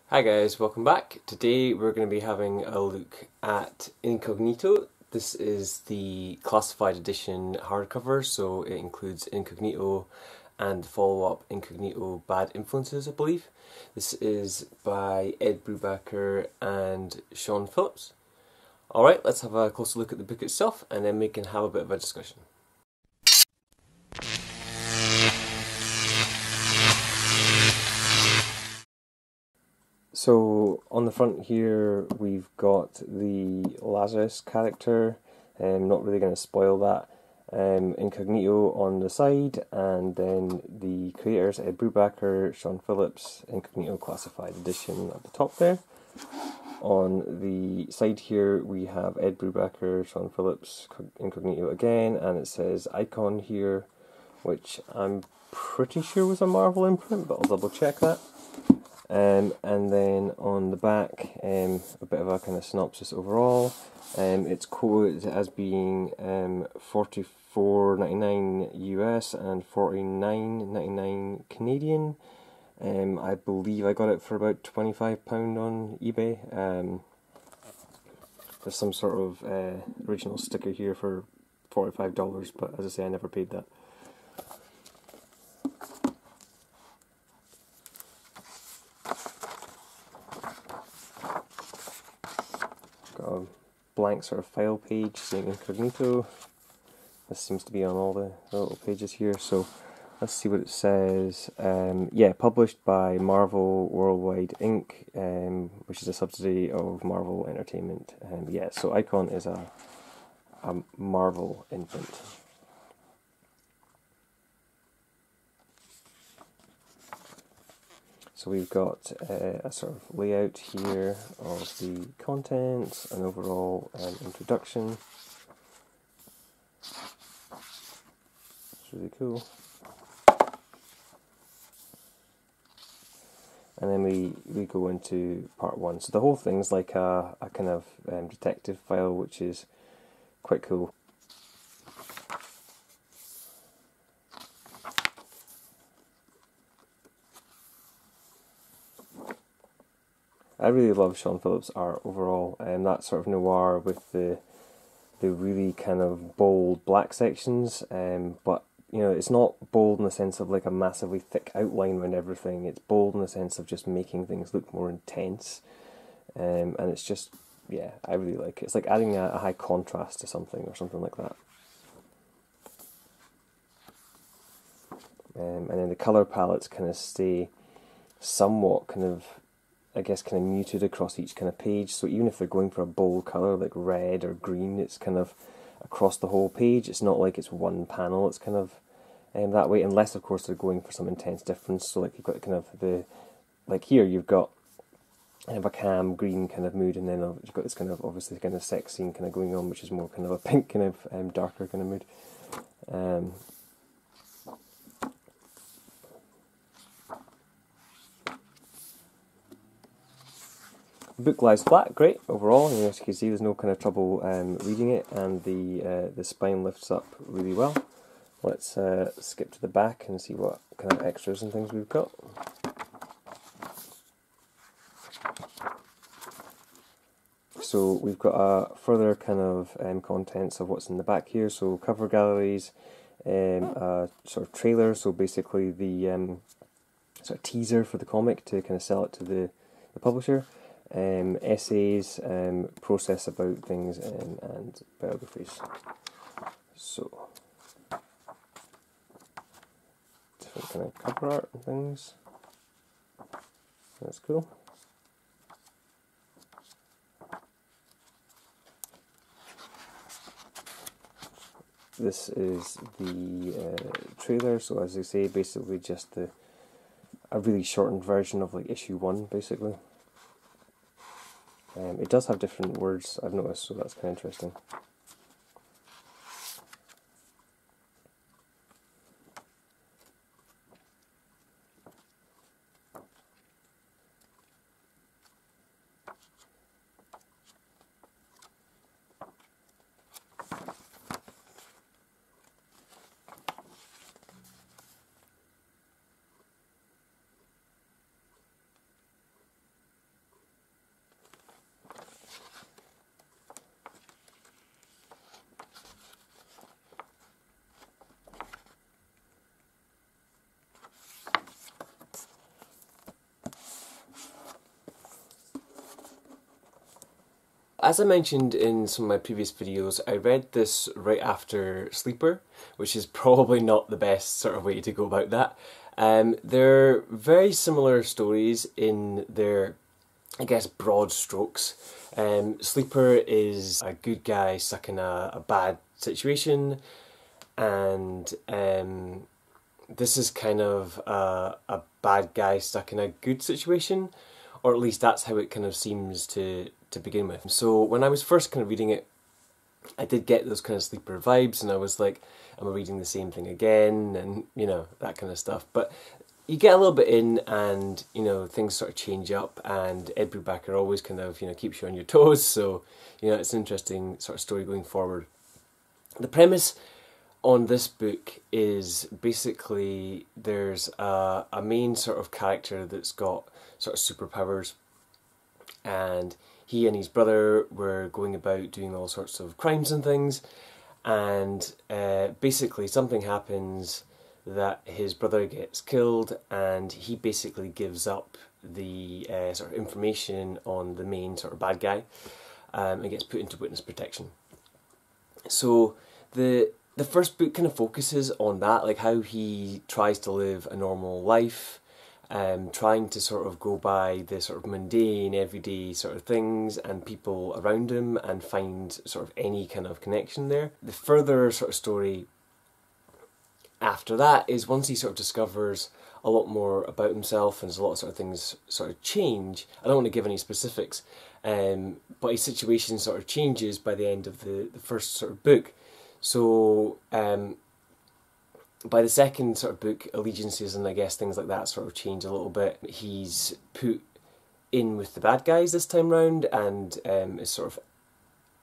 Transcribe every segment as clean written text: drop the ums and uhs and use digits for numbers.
Hi guys, welcome back. Today we're going to be having a look at Incognito. This is the classified edition hardcover, so it includes Incognito and the follow-up Incognito Bad Influences, I believe. This is by Ed Brubaker and Sean Phillips. Alright, let's have a closer look at the book itself and then we can have a bit of a discussion. So on the front here we've got the Lazarus character, not really going to spoil that, Incognito on the side, and then the creators Ed Brubaker, Sean Phillips, Incognito Classified Edition at the top there. On the side here we have Ed Brubaker, Sean Phillips, Incognito again, and it says Icon here, which I'm pretty sure was a Marvel imprint, but I'll double check that. And then on the back, a bit of a kind of synopsis overall. It's quoted as being $44.99 US and $49.99 Canadian. I believe I got it for about £25 on eBay. There's some sort of original sticker here for $45, but as I say, I never paid that. Got a blank sort of file page saying Incognito. This seems to be on all the little pages here, so let's see what it says. Yeah, published by Marvel Worldwide Inc., which is a subsidiary of Marvel Entertainment. Yeah, so Icon is a Marvel imprint. So we've got a sort of layout here of the contents, an overall introduction. It's really cool. And then we go into part one. So the whole thing's like a kind of detective file, which is quite cool. I really love Sean Phillips' art overall, and that sort of noir with the really kind of bold black sections, but you know, it's not bold in the sense of like a massively thick outline around everything. It's bold in the sense of just making things look more intense, and it's just, yeah, I really like it. It's like adding a high contrast to something or something like that. And then the colour palettes kind of stay somewhat kind of, I guess, kind of muted across each kind of page. So even if they're going for a bold colour like red or green, it's kind of across the whole page. It's not like it's one panel. It's kind of that way, unless of course they're going for some intense difference. So like you've got kind of like here you've got kind of a cam green kind of mood, and then you've got this kind of obviously kind of sex scene kind of going on, which is more kind of a pink kind of darker kind of mood. The book lies flat, great overall. And as you can see, there's no kind of trouble reading it, and the spine lifts up really well. Let's skip to the back and see what kind of extras and things we've got. So we've got a further kind of contents of what's in the back here. So cover galleries, sort of trailer. So basically the sort of teaser for the comic to kind of sell it to the publisher. Essays, process about things, and biographies. So different kind of cover art and things. That's cool. This is the trailer. So as I say, basically just a really shortened version of like issue 1, basically. It does have different words, I've noticed, so that's kind of interesting. As I mentioned in some of my previous videos, I read this right after Sleeper, which is probably not the best sort of way to go about that. They're very similar stories in their, I guess, broad strokes. Sleeper is a good guy stuck in a bad situation, and this is kind of a bad guy stuck in a good situation, or at least that's how it kind of seems to begin with. So when I was first kind of reading it, I did get those kind of Sleeper vibes, and I was like, am I reading the same thing again? And, you know, that kind of stuff. But you get a little bit in, and, you know, things sort of change up, and Ed Brubaker always kind of, you know, keeps you on your toes, so, you know, it's an interesting sort of story going forward. The premise on this book is basically there's a main sort of character that's got sort of superpowers, and he and his brother were going about doing all sorts of crimes and things, and basically something happens that his brother gets killed, and he basically gives up the sort of information on the main sort of bad guy, and gets put into witness protection. So the first book kind of focuses on that, like how he tries to live a normal life, trying to sort of go by the sort of mundane, everyday sort of things and people around him and find sort of any kind of connection there. The further sort of story after that is once he sort of discovers a lot more about himself, and there's a lot of sort of things sort of change. I don't want to give any specifics, but his situation sort of changes by the end of the first sort of book. So by the second sort of book, allegiances and I guess things like that sort of change a little bit. He's put in with the bad guys this time round, and is sort of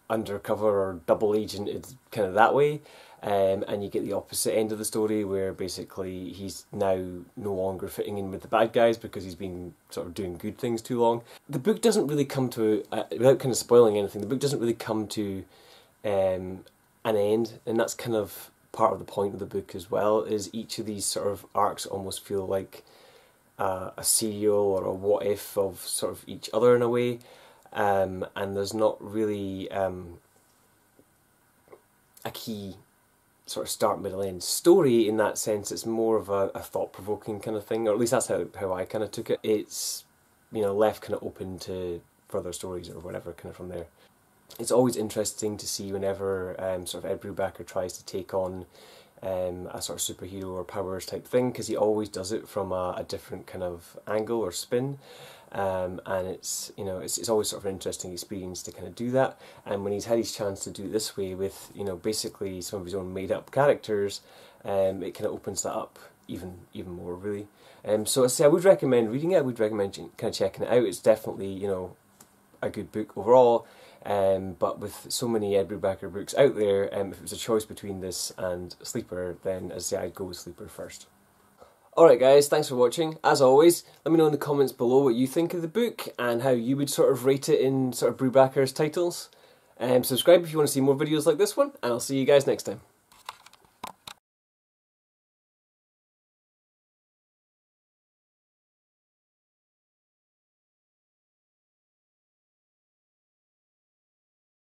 undercover or double agented kind of that way. And you get the opposite end of the story, where basically he's now no longer fitting in with the bad guys because he's been sort of doing good things too long. The book doesn't really come to, without kind of spoiling anything, the book doesn't really come to an end, and that's kind of part of the point of the book as well, is each of these sort of arcs almost feel like a serial or a what if of sort of each other in a way, and there's not really a key sort of start, middle, end story in that sense. It's more of a thought-provoking kind of thing, or at least that's how I kind of took it. It's, you know, left kind of open to further stories or whatever kind of from there. It's always interesting to see whenever sort of Ed Brubaker tries to take on a sort of superhero or powers type thing, because he always does it from a different kind of angle or spin, and it's, you know, it's always sort of an interesting experience to kind of do that. And when he's had his chance to do it this way with, you know, basically some of his own made up characters, it kind of opens that up even more really. So I would recommend reading it. I would recommend kind of checking it out. It's definitely, you know, a good book overall. But with so many Ed Brubaker books out there, if it was a choice between this and Sleeper, then as I say, I'd go with Sleeper first. Alright guys, thanks for watching. As always, let me know in the comments below what you think of the book and how you would sort of rate it in sort of Brubaker's titles. Subscribe if you want to see more videos like this one, and I'll see you guys next time.